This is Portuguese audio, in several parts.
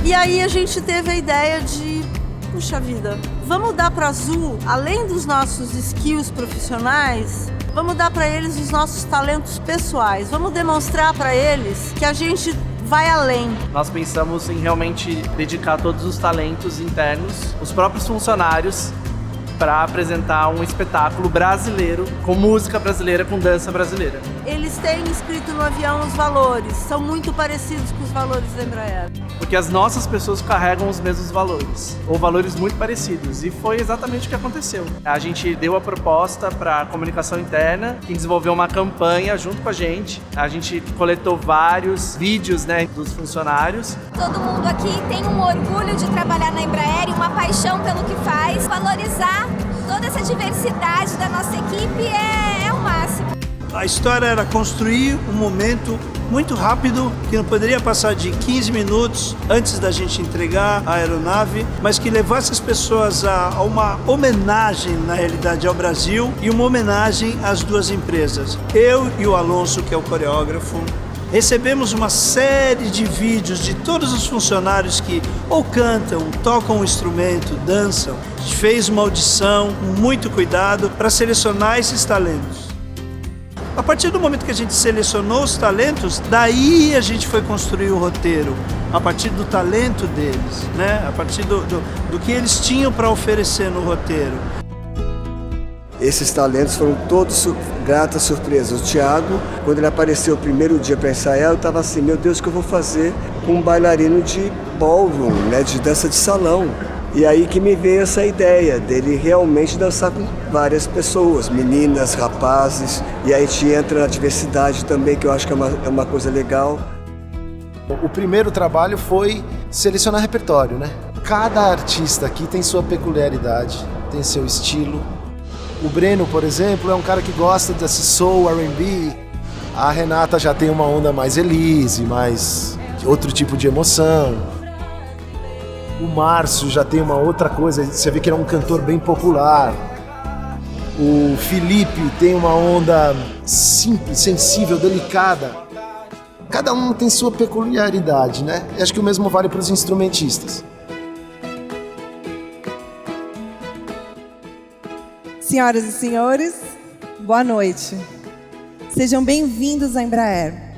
E aí a gente teve a ideia de, puxa vida, vamos dar para a Azul, além dos nossos skills profissionais, vamos dar para eles os nossos talentos pessoais. Vamos demonstrar para eles que a gente vai além. Nós pensamos em realmente dedicar todos os talentos internos, os próprios funcionários, para apresentar um espetáculo brasileiro, com música brasileira, com dança brasileira. Eles têm escrito no avião os valores, são muito parecidos com os valores da Embraer. Porque as nossas pessoas carregam os mesmos valores, ou valores muito parecidos, e foi exatamente o que aconteceu. A gente deu a proposta para a comunicação interna, que desenvolveu uma campanha junto com a gente coletou vários vídeos, né, dos funcionários. Todo mundo aqui tem um orgulho de trabalhar na Embraer e uma paixão pelo que faz. Valorizar toda essa diversidade da nossa equipe é o máximo. A história era construir um momento muito rápido, que não poderia passar de 15 minutos antes da gente entregar a aeronave, mas que levasse as pessoas a uma homenagem, na realidade, ao Brasil e uma homenagem às duas empresas. Eu e o Alonso, que é o coreógrafo, recebemos uma série de vídeos de todos os funcionários que ou cantam, tocam um instrumento, dançam. A gente fez uma audição com muito cuidado para selecionar esses talentos. A partir do momento que a gente selecionou os talentos, daí a gente foi construir o roteiro, a partir do talento deles, né? A partir do que eles tinham para oferecer no roteiro. Esses talentos foram todos gratas surpresas. O Thiago, quando ele apareceu o primeiro dia para ensaiar, eu estava assim, meu Deus, o que eu vou fazer com um bailarino de ballroom, né? De dança de salão? E aí que me veio essa ideia dele realmente dançar com várias pessoas, meninas, rapazes, e aí a gente entra na diversidade também, que eu acho que é uma coisa legal. O primeiro trabalho foi selecionar repertório, né? Cada artista aqui tem sua peculiaridade, tem seu estilo. O Breno, por exemplo, é um cara que gosta desse soul, R&B. A Renata já tem uma onda mais Elise, mais outro tipo de emoção. O Márcio já tem uma outra coisa, você vê que ele é um cantor bem popular. O Felipe tem uma onda simples, sensível, delicada. Cada um tem sua peculiaridade, né? E acho que o mesmo vale para os instrumentistas. Senhoras e senhores, boa noite. Sejam bem-vindos à Embraer.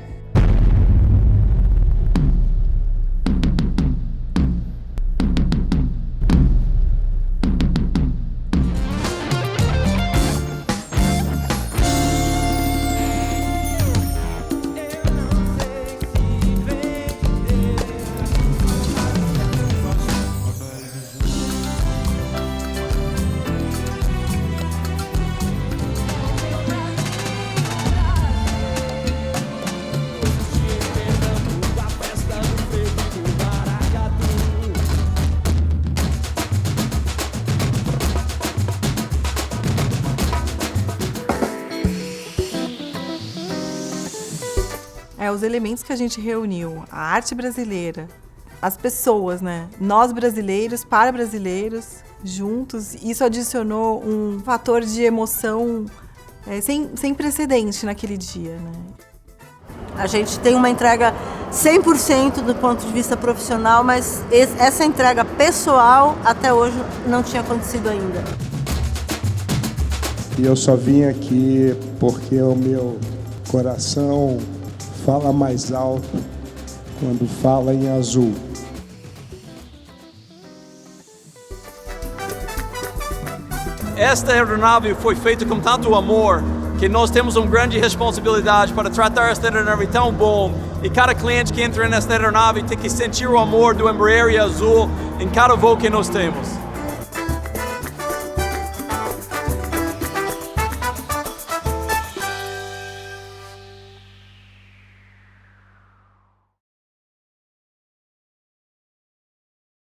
Os elementos que a gente reuniu, a arte brasileira, as pessoas, né? Nós brasileiros para brasileiros, juntos, isso adicionou um fator de emoção sem precedente naquele dia, né? A gente tem uma entrega 100% do ponto de vista profissional, mas essa entrega pessoal até hoje não tinha acontecido ainda. E eu só vim aqui porque o meu coração fala mais alto quando fala em azul. Esta aeronave foi feita com tanto amor que nós temos uma grande responsabilidade para tratar esta aeronave tão bom. E cada cliente que entra nesta aeronave tem que sentir o amor do Embraer e Azul em cada voo que nós temos.